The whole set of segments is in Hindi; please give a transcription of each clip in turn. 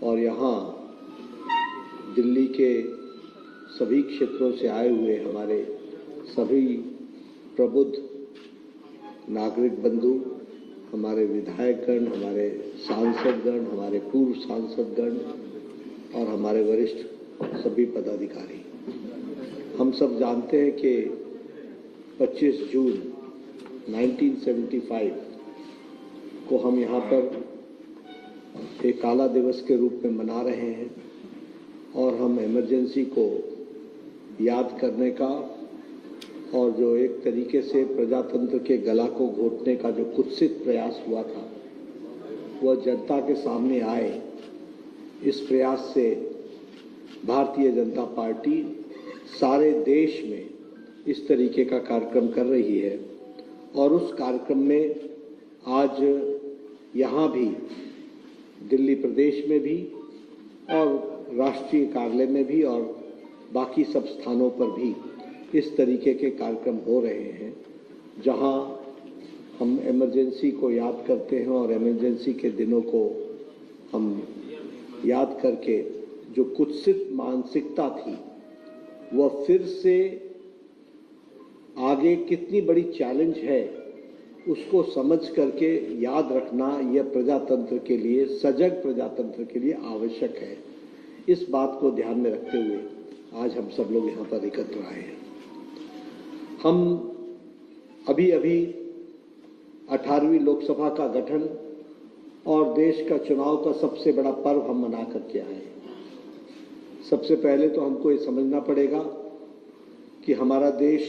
और यहाँ दिल्ली के सभी क्षेत्रों से आए हुए हमारे सभी प्रबुद्ध नागरिक बंधु, हमारे विधायकगण, हमारे सांसदगण, हमारे पूर्व सांसदगण और हमारे वरिष्ठ सभी पदाधिकारी, हम सब जानते हैं कि 25 जून 1975 को हम यहाँ पर एक काला दिवस के रूप में मना रहे हैं और हम इमरजेंसी को याद करने का और जो एक तरीके से प्रजातंत्र के गला को घोटने का जो कुत्सित प्रयास हुआ था वह जनता के सामने आए, इस प्रयास से भारतीय जनता पार्टी सारे देश में इस तरीके का कार्यक्रम कर रही है। और उस कार्यक्रम में आज यहाँ भी दिल्ली प्रदेश में भी और राष्ट्रीय कार्यालय में भी और बाकी सब स्थानों पर भी इस तरीके के कार्यक्रम हो रहे हैं, जहाँ हम इमरजेंसी को याद करते हैं और इमरजेंसी के दिनों को हम याद करके जो कुत्सित मानसिकता थी वह फिर से आगे कितनी बड़ी चैलेंज है उसको समझ करके याद रखना यह प्रजातंत्र के लिए, सजग प्रजातंत्र के लिए आवश्यक है। इस बात को ध्यान में रखते हुए आज हम सब लोग यहाँ पर एकत्र आए हैं। हम अभी 18वीं लोकसभा का गठन और देश का चुनाव का सबसे बड़ा पर्व हम मना करके आए हैं। सबसे पहले तो हमको ये समझना पड़ेगा कि हमारा देश,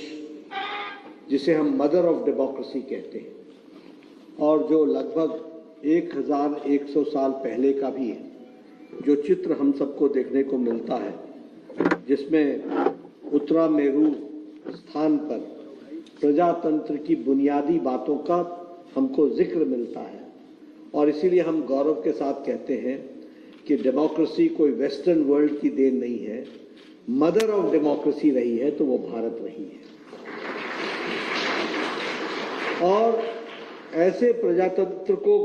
जिसे हम मदर ऑफ डेमोक्रेसी कहते हैं और जो लगभग 1100 साल पहले का भी है, जो चित्र हम सबको देखने को मिलता है, जिसमें उत्तरा मेरू स्थान पर प्रजातंत्र की बुनियादी बातों का हमको जिक्र मिलता है। और इसीलिए हम गौरव के साथ कहते हैं कि डेमोक्रेसी कोई वेस्टर्न वर्ल्ड की देन नहीं है, मदर ऑफ डेमोक्रेसी रही है तो वो भारत रही है। और ऐसे प्रजातंत्र को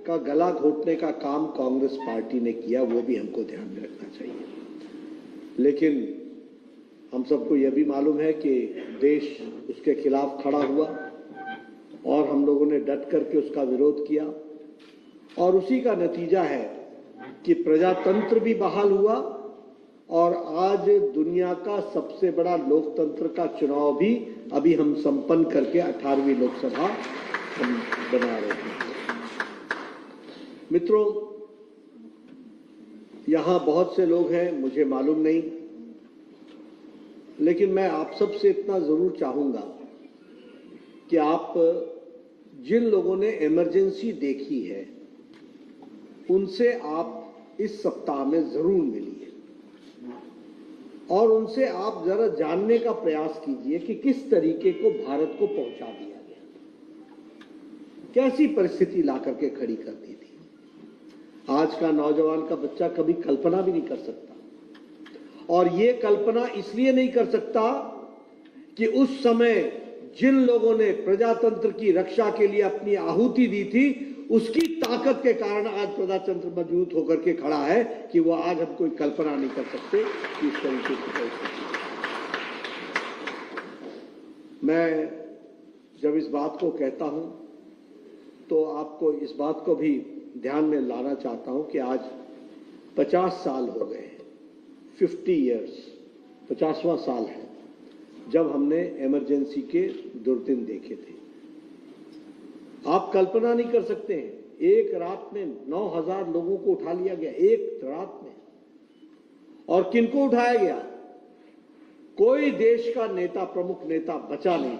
का गला घोटने का काम कांग्रेस पार्टी ने किया, वो भी हमको ध्यान में रखना चाहिए। लेकिन हम सबको यह भी मालूम है कि देश उसके खिलाफ खड़ा हुआ और हम लोगों ने डट करके उसका विरोध किया और उसी का नतीजा है कि प्रजातंत्र भी बहाल हुआ और आज दुनिया का सबसे बड़ा लोकतंत्र का चुनाव भी अभी हम संपन्न करके 18वीं लोकसभा हम बना रहे हैं। मित्रों, यहाँ बहुत से लोग हैं, मुझे मालूम नहीं, लेकिन मैं आप सबसे इतना जरूर चाहूंगा कि आप जिन लोगों ने इमरजेंसी देखी है उनसे आप इस सप्ताह में जरूर मिलिए और उनसे आप जरा जानने का प्रयास कीजिए कि किस तरीके को भारत को पहुंचा दिया गया, कैसी परिस्थिति ला करके खड़ी कर दी थी। आज का नौजवान का बच्चा कभी कल्पना भी नहीं कर सकता, और ये कल्पना इसलिए नहीं कर सकता कि उस समय जिन लोगों ने प्रजातंत्र की रक्षा के लिए अपनी आहुति दी थी उसकी ताकत के कारण आज प्रजातंत्र मजबूत होकर के खड़ा है कि वो आज हम कोई कल्पना नहीं कर सकते कि इस तरीके की परिस्थिति। मैं जब इस बात को कहता हूं तो आपको इस बात को भी ध्यान में लाना चाहता हूं कि आज 50 साल हो गए, 50 इयर्स, 50वां साल है जब हमने इमरजेंसी के दुर्दिन देखे थे। आप कल्पना नहीं कर सकते हैं, एक रात में 9000 लोगों को उठा लिया गया, एक रात में। और किनको उठाया गया? कोई देश का नेता, प्रमुख नेता बचा नहीं।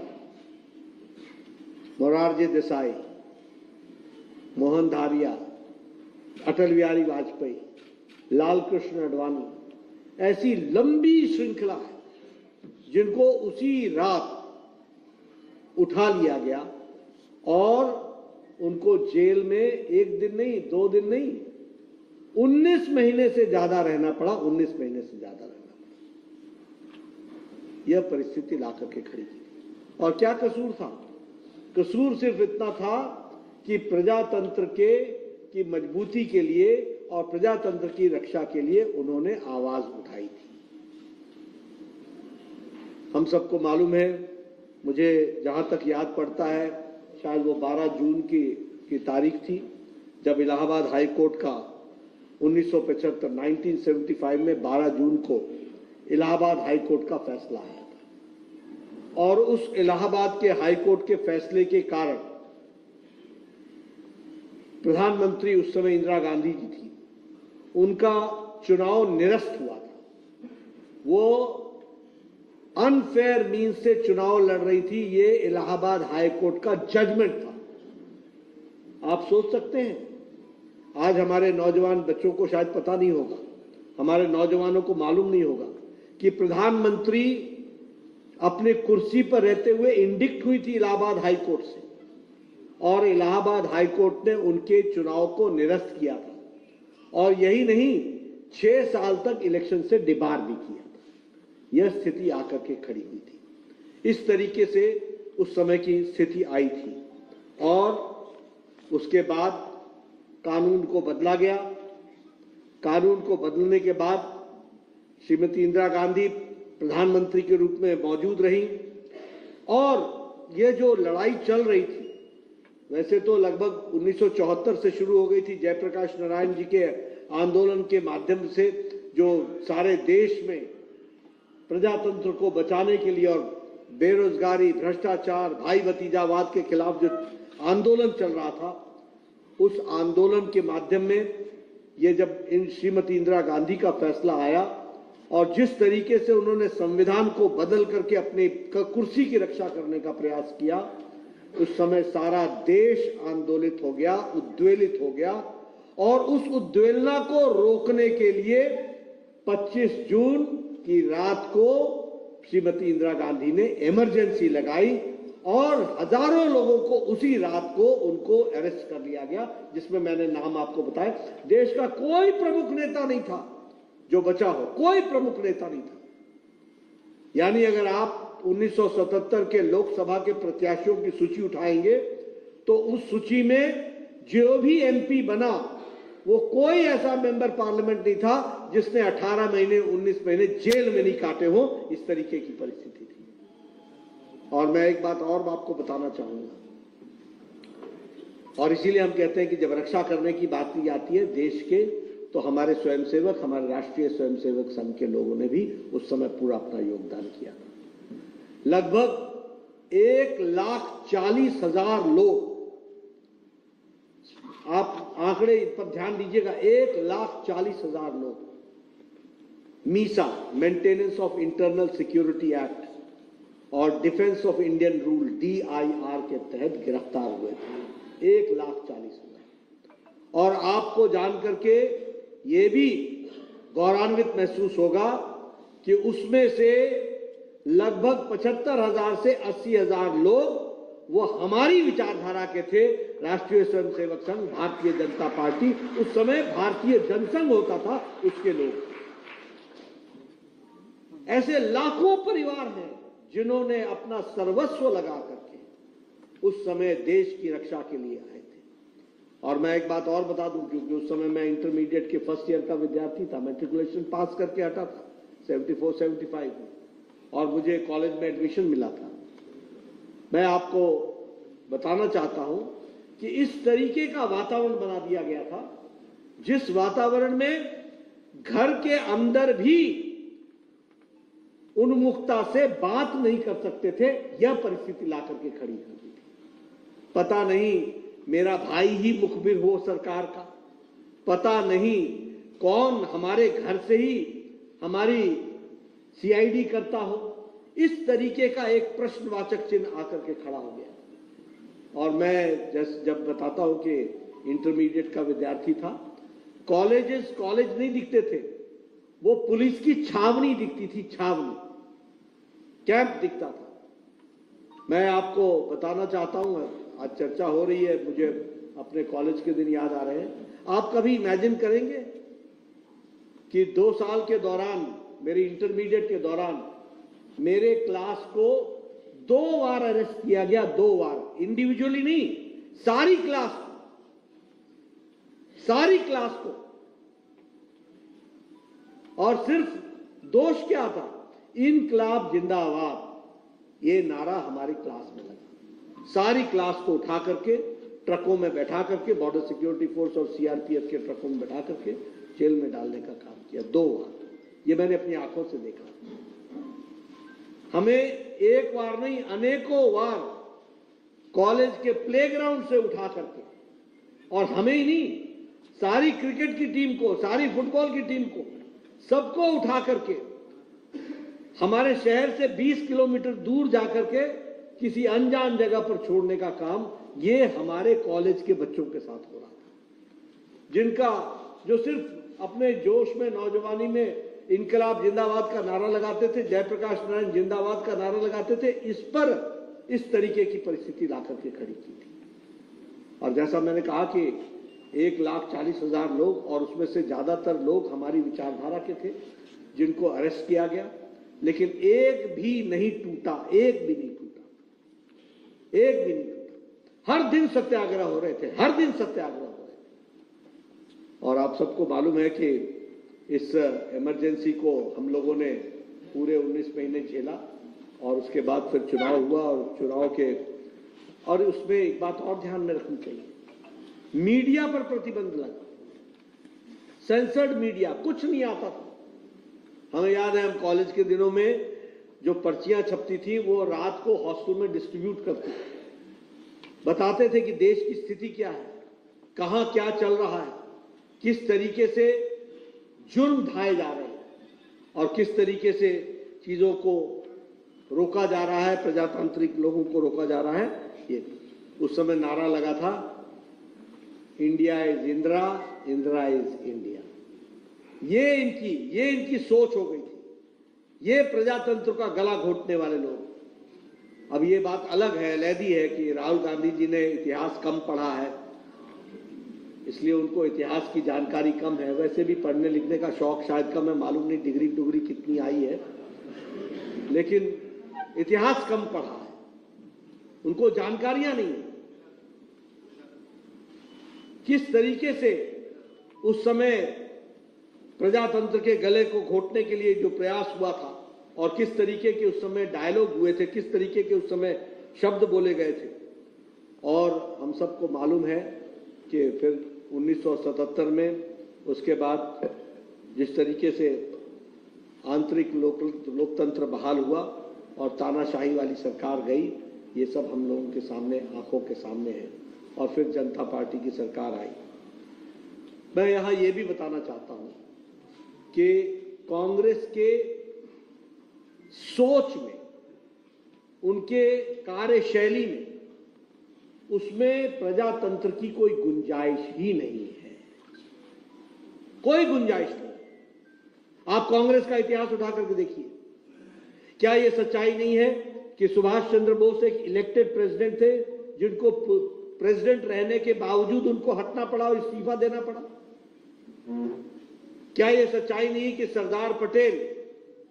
मोरारजी देसाई, मोहन धारिया, अटल बिहारी वाजपेयी, लाल कृष्ण आडवाणी, ऐसी लंबी श्रृंखला है जिनको उसी रात उठा लिया गया और उनको जेल में एक दिन नहीं, 2 दिन नहीं, 19 महीने से ज्यादा रहना पड़ा, 19 महीने से ज्यादा रहना पड़ा। यह परिस्थिति लाकर के खड़ी की। और क्या कसूर था? कसूर सिर्फ इतना था कि प्रजातंत्र की मजबूती के लिए और प्रजातंत्र की रक्षा के लिए उन्होंने आवाज उठाई थी। हम सबको मालूम है, मुझे जहां तक याद पड़ता है, शायद वो 12 जून की तारीख थी जब इलाहाबाद हाई कोर्ट का 1975 में 12 जून को इलाहाबाद हाई कोर्ट का फैसला आया था। और उस इलाहाबाद के हाई कोर्ट के फैसले के कारण प्रधानमंत्री उस समय इंदिरा गांधी जी थी, उनका चुनाव निरस्त हुआ था। वो अनफेयर मीन्स से चुनाव लड़ रही थी। ये इलाहाबाद हाई कोर्ट का जजमेंट था। आप सोच सकते हैं, आज हमारे नौजवान बच्चों को शायद पता नहीं होगा, हमारे नौजवानों को मालूम नहीं होगा कि प्रधानमंत्री अपने कुर्सी पर रहते हुए इंडिक्ट हुई थी इलाहाबाद हाई कोर्ट से, और इलाहाबाद हाई कोर्ट ने उनके चुनाव को निरस्त किया था। और यही नहीं, 6 साल तक इलेक्शन से डिबार भी किया था। यह स्थिति आकर के खड़ी हुई थी। इस तरीके से उस समय की स्थिति आई थी। और उसके बाद कानून को बदला गया। कानून को बदलने के बाद श्रीमती इंदिरा गांधी प्रधानमंत्री के रूप में मौजूद रही। और यह जो लड़ाई चल रही थी, वैसे तो लगभग 1974 से शुरू हो गई थी, जयप्रकाश नारायण जी के आंदोलन के माध्यम से, जो सारे देश में प्रजातंत्र को बचाने के लिए और बेरोजगारी, भ्रष्टाचार, भाई भतीजावाद के खिलाफ जो आंदोलन चल रहा था, उस आंदोलन के माध्यम में ये जब श्रीमती इंदिरा गांधी का फैसला आया और जिस तरीके से उन्होंने संविधान को बदल करके अपनी कुर्सी की रक्षा करने का प्रयास किया, उस समय सारा देश आंदोलित हो गया, उद्वेलित हो गया। और उस उद्वेलना को रोकने के लिए 25 जून की रात को श्रीमती इंदिरा गांधी ने इमरजेंसी लगाई और हजारों लोगों को उसी रात को उनको अरेस्ट कर लिया गया, जिसमें मैंने नाम आपको बताया। देश का कोई प्रमुख नेता नहीं था जो बचा हो, कोई प्रमुख नेता नहीं था। यानी अगर आप 1977 के लोकसभा के प्रत्याशियों की सूची उठाएंगे तो उस सूची में जो भी एमपी बना, वो कोई ऐसा मेंबर पार्लियामेंट नहीं था जिसने 18 महीने 19 महीने जेल में नहीं काटे हो। इस तरीके की परिस्थिति थी। और मैं एक बात और आपको बताना चाहूंगा, और इसीलिए हम कहते हैं कि जब रक्षा करने की बात की जाती है देश के, तो हमारे स्वयंसेवक, हमारे राष्ट्रीय स्वयंसेवक संघ के लोगों ने भी उस समय पूरा अपना योगदान किया था। लगभग 1,40,000 लोग, आप आंकड़े पर ध्यान दीजिएगा, 1,40,000 लोग MISA, maintenance of internal security act और defence of Indian rule DIR के तहत गिरफ्तार हुए थे। 1,40,000। और आपको जान करके ये भी गौरवान्वित महसूस होगा कि उसमें से लगभग 75,000 से 80,000 लोग वो हमारी विचारधारा के थे। राष्ट्रीय स्वयंसेवक संघ, भारतीय जनता पार्टी, उस समय भारतीय जनसंघ होता था, उसके लोग। ऐसे लाखों परिवार हैं जिन्होंने अपना सर्वस्व लगा करके उस समय देश की रक्षा के लिए आए थे। और मैं एक बात और बता दूं, क्योंकि उस समय मैं इंटरमीडिएट के फर्स्ट ईयर का विद्यार्थी था, मैट्रिकुलेशन पास करके हटा था 74-75 में, और मुझे कॉलेज में एडमिशन मिला था। मैं आपको बताना चाहता हूं कि इस तरीके का वातावरण बना दिया गया था, जिस वातावरण में घर के अंदर भी उन्मुखता से बात नहीं कर सकते थे, यह परिस्थिति ला करके खड़ी कर दी थी। पता नहीं मेरा भाई ही मुखबिर हो सरकार का, पता नहीं कौन हमारे घर से ही हमारी CID करता हो, इस तरीके का एक प्रश्नवाचक चिन्ह आकर के खड़ा हो गया। और मैं जब बताता हूं कि इंटरमीडिएट का विद्यार्थी था, कॉलेज नहीं दिखते थे, वो पुलिस की छावनी दिखती थी, छावनी, कैंप दिखता था। मैं आपको बताना चाहता हूं, आज चर्चा हो रही है, मुझे अपने कॉलेज के दिन याद आ रहे हैं। आप कभी इमेजिन करेंगे कि 2 साल के दौरान, मेरी इंटरमीडिएट के दौरान, मेरे क्लास को 2 बार अरेस्ट किया गया, 2 बार, इंडिविजुअली नहीं, सारी क्लास को और सिर्फ दोष क्या था, इनकलाब जिंदाबाद ये नारा हमारी क्लास में लगा। सारी क्लास को उठा करके ट्रकों में बैठा करके, बॉर्डर सिक्योरिटी फोर्स और सीआरपीएफ के ट्रकों में बैठा करके जेल में डालने का काम किया 2 बार। ये मैंने अपनी आंखों से देखा। हमें एक बार नहीं, अनेकों बार कॉलेज के प्लेग्राउंड से उठा करके, और हमें ही नहीं, सारी क्रिकेट की टीम को, सारी फुटबॉल की टीम को, सबको उठा करके हमारे शहर से 20 किलोमीटर दूर जाकर के किसी अनजान जगह पर छोड़ने का काम ये हमारे कॉलेज के बच्चों के साथ हो रहा था, जिनका जो सिर्फ अपने जोश में, नौजवानी में इनकलाब जिंदाबाद का नारा लगाते थे, जयप्रकाश नारायण जिंदाबाद का नारा लगाते थे, इस पर इस तरीके की परिस्थिति लाकर के खड़ी की थी। और जैसा मैंने कहा कि 1,40,000 लोग, और उसमें से ज्यादातर लोग हमारी विचारधारा के थे, जिनको अरेस्ट किया गया, लेकिन एक भी नहीं टूटा, एक भी नहीं टूटा, एक भी नहीं टूटा। हर दिन सत्याग्रह हो रहे थे, हर दिन सत्याग्रह हो रहे थे। और आप सबको मालूम है कि इस इमरजेंसी को हम लोगों ने पूरे 19 महीने झेला, और उसके बाद फिर चुनाव हुआ, और चुनाव के, और उसमें एक बात और ध्यान में रखनी चाहिए, मीडिया पर प्रतिबंध लगा, सेंसर्ड मीडिया, कुछ नहीं आता था। हमें याद है, हम कॉलेज के दिनों में जो पर्चियां छपती थी वो रात को हॉस्टल में डिस्ट्रीब्यूट करते थे, बताते थे कि देश की स्थिति क्या है, कहां क्या चल रहा है, किस तरीके से जुर्म ढाए जा रहे हैं, और किस तरीके से चीजों को रोका जा रहा है, प्रजातांत्रिक लोगों को रोका जा रहा है। ये उस समय नारा लगा था, India is Indira, Indira is India. ये इनकी सोच हो गई थी, ये प्रजातंत्र का गला घोटने वाले लोग। अब ये बात अलग है, अलहदी है कि राहुल गांधी जी ने इतिहास कम पढ़ा है, इसलिए उनको इतिहास की जानकारी कम है। वैसे भी पढ़ने लिखने का शौक शायद कम है, मालूम नहीं डिग्री कितनी आई है, लेकिन इतिहास कम पढ़ा है, उनको जानकारियां नहीं। किस तरीके से उस समय प्रजातंत्र के गले को घोटने के लिए जो प्रयास हुआ था, और किस तरीके के उस समय डायलॉग हुए थे, किस तरीके के उस समय शब्द बोले गए थे। और हम सबको मालूम है कि फिर 1977 में उसके बाद जिस तरीके से आंतरिक लोकतंत्र बहाल हुआ और तानाशाही वाली सरकार गई, ये सब हम लोगों के सामने, आंखों के सामने है। और फिर जनता पार्टी की सरकार आई। मैं यहां ये भी बताना चाहता हूं कि कांग्रेस के सोच में, उनके कार्यशैली में, उसमें प्रजातंत्र की कोई गुंजाइश ही नहीं है, कोई गुंजाइश नहीं। आप कांग्रेस का इतिहास उठा करके देखिए, क्या यह सच्चाई नहीं है कि सुभाष चंद्र बोस एक इलेक्टेड प्रेसिडेंट थे, जिनको प्रेसिडेंट रहने के बावजूद उनको हटना पड़ा और इस्तीफा देना पड़ा? क्या यह सच्चाई नहीं कि सरदार पटेल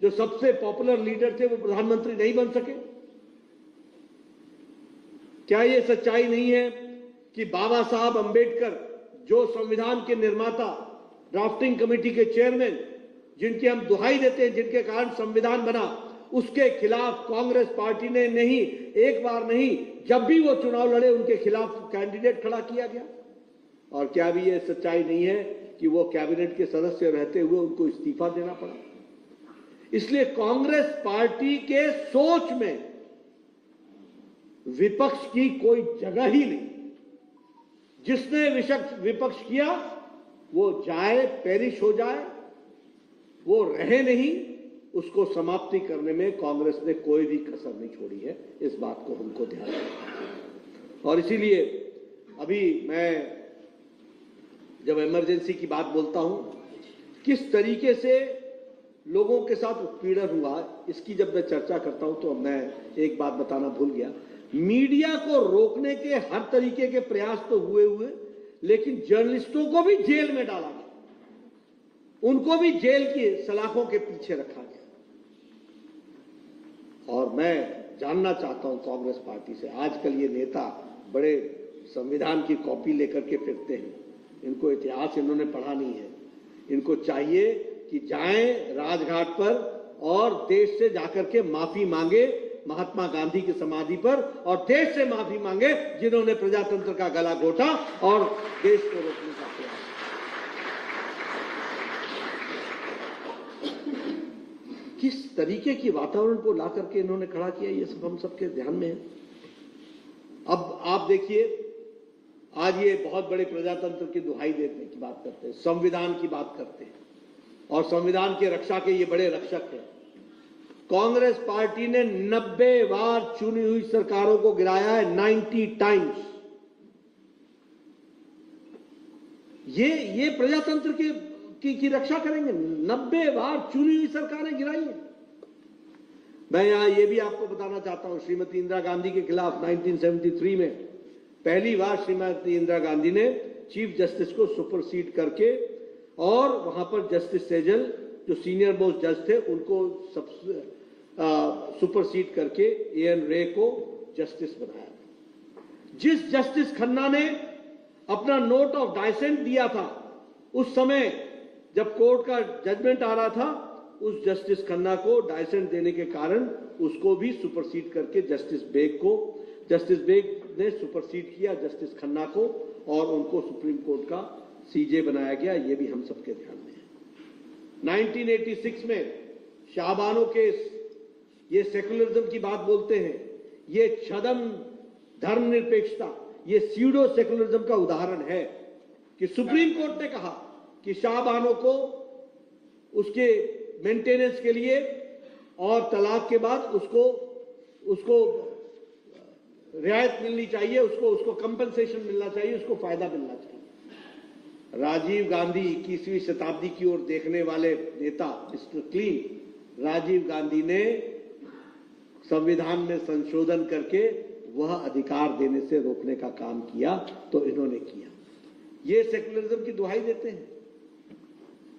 जो सबसे पॉपुलर लीडर थे वो प्रधानमंत्री नहीं बन सके? क्या यह सच्चाई नहीं है कि बाबा साहब अंबेडकर जो संविधान के निर्माता, ड्राफ्टिंग कमेटी के चेयरमैन, जिनकी हम दुहाई देते हैं, जिनके कारण संविधान बना, उसके खिलाफ कांग्रेस पार्टी ने नहीं, एक बार नहीं, जब भी वो चुनाव लड़े उनके खिलाफ कैंडिडेट खड़ा किया गया? और क्या भी यह सच्चाई नहीं है कि वो कैबिनेट के सदस्य रहते हुए उनको इस्तीफा देना पड़ा? इसलिए कांग्रेस पार्टी के सोच में विपक्ष की कोई जगह ही नहीं। जिसने विपक्ष किया वो जाए, पेरिश हो जाए, वो रहे नहीं, उसको समाप्ति करने में कांग्रेस ने कोई भी कसर नहीं छोड़ी है। इस बात को हमको ध्यान रखना है। और इसीलिए अभी मैं जब इमरजेंसी की बात बोलता हूं, किस तरीके से लोगों के साथ उत्पीड़न हुआ, इसकी जब मैं चर्चा करता हूं तो मैं एक बात बताना भूल गया। मीडिया को रोकने के हर तरीके के प्रयास तो हुए, लेकिन जर्नलिस्टों को भी जेल में डाला गया, उनको भी जेल की सलाखों के पीछे रखा गया। और मैं जानना चाहता हूं कांग्रेस पार्टी से, आजकल ये नेता बड़े संविधान की कॉपी लेकर के फिरते हैं, इनको इतिहास इन्होंने पढ़ा नहीं है। इनको चाहिए कि जाएं राजघाट पर और देश से जाकर के माफी मांगे महात्मा गांधी की समाधि पर, और देश से माफी मांगे जिन्होंने प्रजातंत्र का गला घोटा और देश को रोकने का प्रयास। किस तरीके की वातावरण को ला करके इन्होंने खड़ा किया, ये सब हम सबके ध्यान में है। अब आप देखिए, आज ये बहुत बड़े प्रजातंत्र की दुहाई देने की बात करते हैं, संविधान की बात करते हैं, और संविधान की रक्षा के ये बड़े रक्षक हैं। कांग्रेस पार्टी ने 90 बार चुनी हुई सरकारों को गिराया है, 90 टाइम्स। ये प्रजातंत्र की रक्षा करेंगे? 90 बार चुनी हुई सरकारें गिराई हैं। मैं यहां ये भी आपको बताना चाहता हूं, श्रीमती इंदिरा गांधी के खिलाफ 1973 में पहली बार श्रीमती इंदिरा गांधी ने चीफ जस्टिस को सुपरसीड करके, और वहां पर जस्टिस सेजल जो सीनियर मोस्ट जज थे उनको सुपरसीड करके एएन रे को जस्टिस बनाया। जिस जस्टिस खन्ना ने अपना नोट ऑफ डाइसेंट दिया था, उस समय जब कोर्ट का जजमेंट आ रहा था, उस जस्टिस खन्ना को डाइसेंट देने के कारण उसको भी सुपरसीड करके जस्टिस बेग ने सुपरसीड किया जस्टिस खन्ना को, और उनको सुप्रीम कोर्ट का सीजे बनाया गया। ये भी हम सबके ध्यान में है। 1986 में शाहबानो केस, ये सेकुलरिज्म की बात बोलते हैं, ये छदम धर्मनिरपेक्षता, ये स्यूडो सेकुलरिज्म का उदाहरण है कि सुप्रीम कोर्ट ने कहा कि शाहबानो को उसके मेंटेनेंस के लिए और तलाक के बाद उसको रियायत मिलनी चाहिए, उसको कंपनसेशन मिलना चाहिए, उसको फायदा मिलना चाहिए। राजीव गांधी 21वीं शताब्दी की ओर देखने वाले नेता मिस्टर क्लीन राजीव गांधी ने संविधान में संशोधन करके वह अधिकार देने से रोकने का काम किया, तो इन्होंने किया। ये सेकुलरिज्म की दुहाई देते हैं।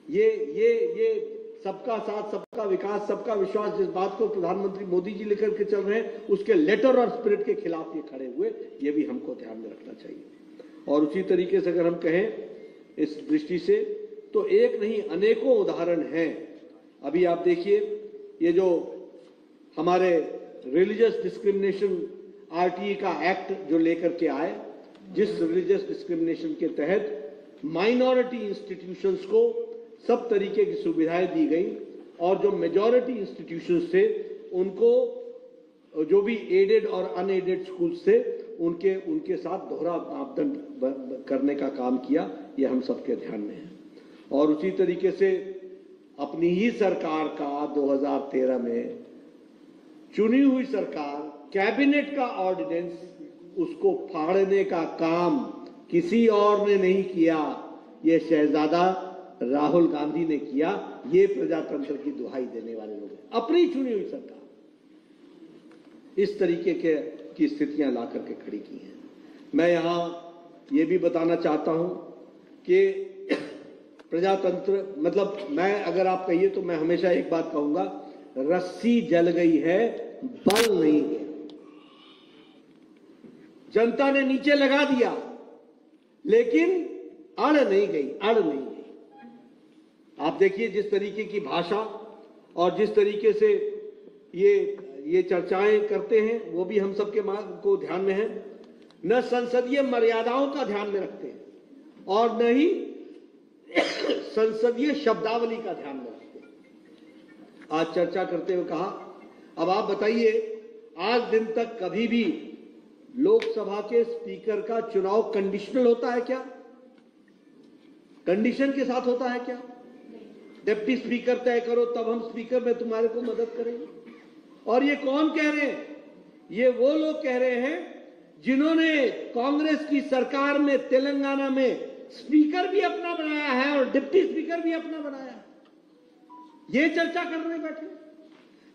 ये सबका साथ, सबका विकास, सबका विश्वास, जिस बात को प्रधानमंत्री मोदी जी लेकर के चल रहे हैं, उसके लेटर और स्पिरिट के खिलाफ ये खड़े हुए, ये भी हमको ध्यान में रखना चाहिए। और उसी तरीके से अगर हम कहें इस दृष्टि से, तो एक नहीं अनेकों उदाहरण हैं। अभी आप देखिए, ये जो हमारे रिलीजियस डिस्क्रिमिनेशन आरटीई का एक्ट जो लेकर के आए, जिस रिलीजियस डिस्क्रिमिनेशन के तहत माइनॉरिटी इंस्टीट्यूशंस को सब तरीके की सुविधाएं दी गई, और जो मेजॉरिटी इंस्टीट्यूशंस थे उनको, जो भी एडेड और अनएडेड स्कूल्स थे, उनके साथ दोहरा मापदंड करने का काम किया। ये हम सबके ध्यान में है। और उसी तरीके से अपनी ही सरकार का 2013 में चुनी हुई सरकार कैबिनेट का ऑर्डिनेंस, उसको फाड़ने का काम किसी और ने नहीं किया, ये शहजादा राहुल गांधी ने किया। ये प्रजातंत्र की दुहाई देने वाले लोग हैं। अपनी चुनी हुई सरकार इस तरीके की स्थितियां ला करके खड़ी की हैं। मैं यहां ये भी बताना चाहता हूं कि प्रजातंत्र, मतलब मैं, अगर आप कहिए तो मैं हमेशा एक बात कहूंगा, रस्सी जल गई है, बल नहीं गया। जनता ने नीचे लगा दिया, लेकिन अड़ नहीं गई। आप देखिए जिस तरीके की भाषा और जिस तरीके से ये चर्चाएं करते हैं, वो भी हम सबके को ध्यान में है। न संसदीय मर्यादाओं का ध्यान में रखते हैं, और न ही संसदीय शब्दावली का ध्यान में रखते हैं। आज चर्चा करते हुए कहा, अब आप बताइए, आज दिन तक कभी भी लोकसभा के स्पीकर का चुनाव कंडीशनल होता है क्या? कंडीशन के साथ होता है क्या? डिप्टी स्पीकर तय करो, तब हम स्पीकर में तुम्हारे को मदद करेंगे। और ये कौन कह रहे हैं? ये वो लोग कह रहे हैं जिन्होंने कांग्रेस की सरकार में तेलंगाना में स्पीकर भी अपना बनाया है और डिप्टी स्पीकर भी अपना बनाया है। ये चर्चा करने बैठे।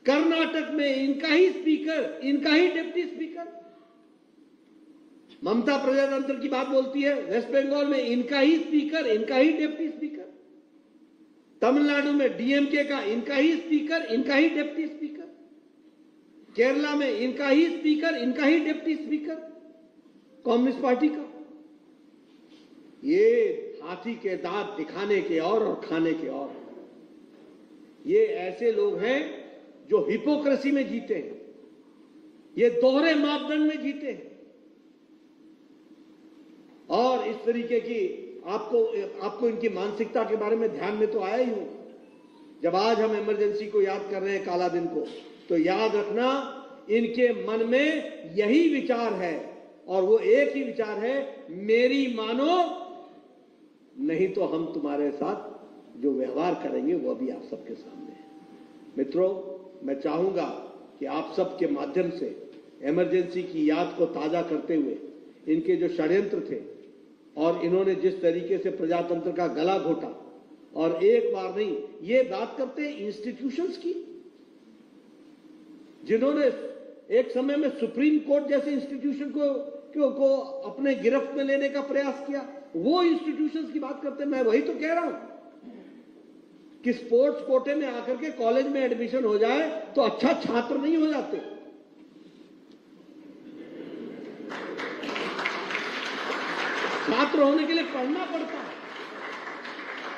कर्नाटक में इनका ही स्पीकर, इनका ही डिप्टी स्पीकर। ममता प्रजातंत्र की बात बोलती है, वेस्ट बंगाल में इनका ही स्पीकर, इनका ही डिप्टी स्पीकर। तमिलनाडु में डीएमके का इनका ही स्पीकर, इनका ही डिप्टी स्पीकर। केरला में इनका ही स्पीकर, इनका ही डिप्टी स्पीकर कम्युनिस्ट पार्टी का। ये हाथी के दांत दिखाने के और खाने के और। ये ऐसे लोग हैं जो हिपोक्रेसी में जीते हैं, ये दोहरे मापदंड में जीते हैं। और इस तरीके की आपको इनकी मानसिकता के बारे में ध्यान में तो आया ही होगा। जब आज हम इमरजेंसी को याद कर रहे हैं, काला दिन को, तो याद रखना इनके मन में यही विचार है, और वो एक ही विचार है, मेरी मानो, नहीं तो हम तुम्हारे साथ जो व्यवहार करेंगे वो अभी आप सबके सामने है। मित्रों, मैं चाहूंगा कि आप सबके माध्यम से इमरजेंसी की याद को ताजा करते हुए इनके जो षड्यंत्र थे और इन्होंने जिस तरीके से प्रजातंत्र का गला घोटा, और एक बार नहीं, ये बात करते हैं इंस्टीट्यूशंस की, जिन्होंने एक समय में सुप्रीम कोर्ट जैसे इंस्टीट्यूशन को अपने गिरफ्त में लेने का प्रयास किया, वो इंस्टीट्यूशंस की बात करते हैं। मैं वही तो कह रहा हूं कि स्पोर्ट्स कोटे में आकर के कॉलेज में एडमिशन हो जाए तो अच्छा छात्र नहीं हो जाते। छात्र होने के लिए पढ़ना पड़ता है,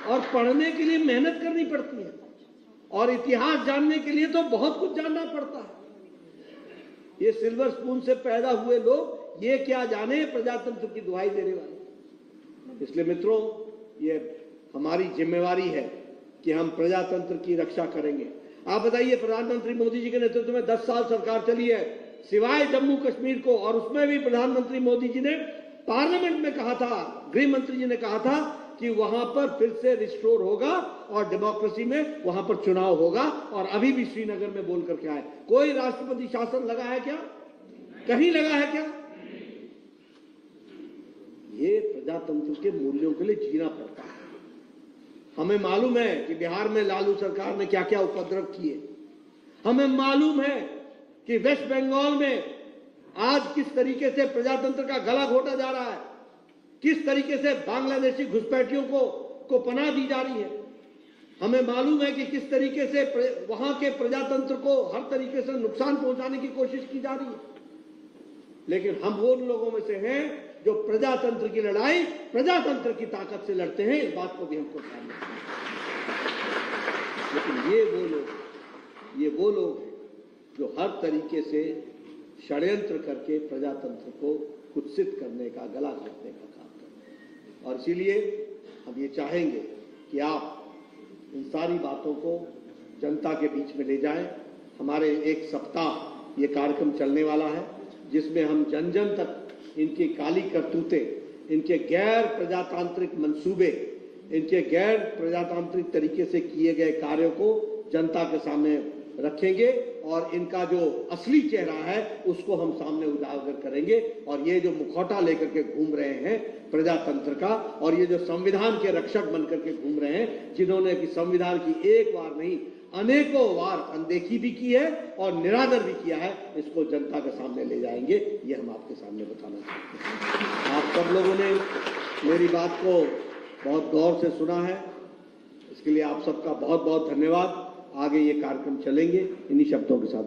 और पढ़ने के लिए मेहनत करनी पड़ती है, और इतिहास जानने के लिए तो बहुत कुछ जानना पड़ता है। ये सिल्वर स्पून से पैदा हुए लोग ये क्या जाने प्रजातंत्र की दुहाई देने वाले। इसलिए मित्रों, ये हमारी जिम्मेवारी है कि हम प्रजातंत्र की रक्षा करेंगे। आप बताइए, प्रधानमंत्री मोदी जी के नेतृत्व में 10 साल सरकार चली है, सिवाय जम्मू कश्मीर को, और उसमें भी प्रधानमंत्री मोदी जी ने पार्लियामेंट में कहा था, गृह मंत्री जी ने कहा था कि वहां पर फिर से रिस्टोर होगा और डेमोक्रेसी में वहां पर चुनाव होगा, और अभी भी श्रीनगर में बोल करके आए। कोई राष्ट्रपति शासन लगा है क्या? कहीं लगा है क्या? ये प्रजातंत्र के मूल्यों के लिए जीना पड़ता है। हमें मालूम है कि बिहार में लालू सरकार ने क्या क्या उपद्रव किए। हमें मालूम है कि वेस्ट बंगाल में आज किस तरीके से प्रजातंत्र का गला घोटा जा रहा है, किस तरीके से बांग्लादेशी घुसपैठियों को पनाह दी जा रही है। हमें मालूम है कि किस तरीके से वहां के प्रजातंत्र को हर तरीके से नुकसान पहुंचाने की कोशिश की जा रही है। लेकिन हम वो लोगों में से हैं जो प्रजातंत्र की लड़ाई प्रजातंत्र की ताकत से लड़ते हैं, इस बात को भी हमको ध्यान रखना है। लेकिन ये वो लोग हैं जो हर तरीके से षड्यंत्र करके प्रजातंत्र को कुत्सित करने का, गला घोटने का काम करते हैं। और इसीलिए हम ये चाहेंगे कि आप इन सारी बातों को जनता के बीच में ले जाएं। हमारे एक सप्ताह ये कार्यक्रम चलने वाला है, जिसमें हम जन जन तक इनकी काली करतूतें, इनके गैर प्रजातांत्रिक मंसूबे, इनके गैर प्रजातांत्रिक तरीके से किए गए कार्यों को जनता के सामने रखेंगे, और इनका जो असली चेहरा है उसको हम सामने उजागर करेंगे। और ये जो मुखौटा लेकर के घूम रहे हैं प्रजातंत्र का, और ये जो संविधान के रक्षक बनकर के घूम रहे हैं, जिन्होंने कि संविधान की एक बार नहीं अनेकों बार अनदेखी भी की है और निरादर भी किया है, इसको जनता के सामने ले जाएंगे। ये हम आपके सामने बताना चाहते हैं। आप सब लोगों ने मेरी बात को बहुत गौर से सुना है, इसके लिए आप सबका बहुत बहुत धन्यवाद। आगे ये कार्यक्रम चलेंगे इन्हीं शब्दों के साथ।